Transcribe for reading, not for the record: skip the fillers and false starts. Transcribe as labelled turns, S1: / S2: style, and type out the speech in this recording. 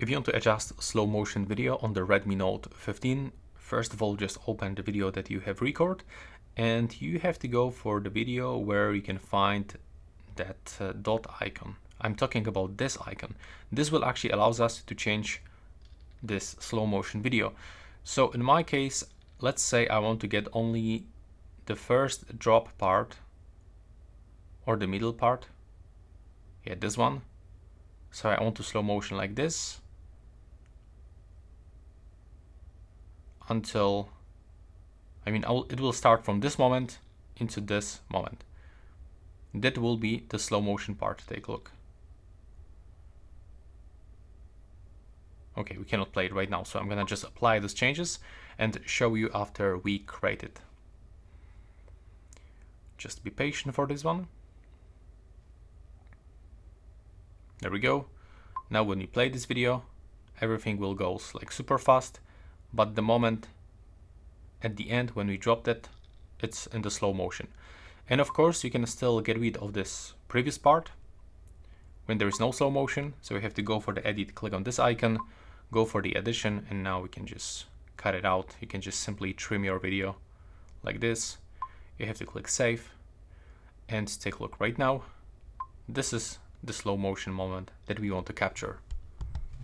S1: If you want to adjust slow motion video on the Redmi Note 15, first of all, just open the video that you have recorded, and you have to go for the video where you can find that dot icon. I'm talking about this icon. This will actually allows us to change this slow motion video. So in my case, let's say I want to get only the first drop part or the middle part. Yeah, this one. So I want to slow motion like this until, it will start from this moment into this moment. That will be the slow motion part. Take a look. Okay, we cannot play it right now, so I'm gonna just apply those changes and show you after we create it. Just be patient for this one. There we go. Now when you play this video, everything will go like super fast, but the moment at the end when we dropped it, it's in the slow motion. And of course, you can still get rid of this previous part when there is no slow motion. So we have to go for the edit, click on this icon, go for the addition, and now we can just cut it out. You can just simply trim your video like this. You have to click save and take a look right now. This is the slow motion moment that we want to capture.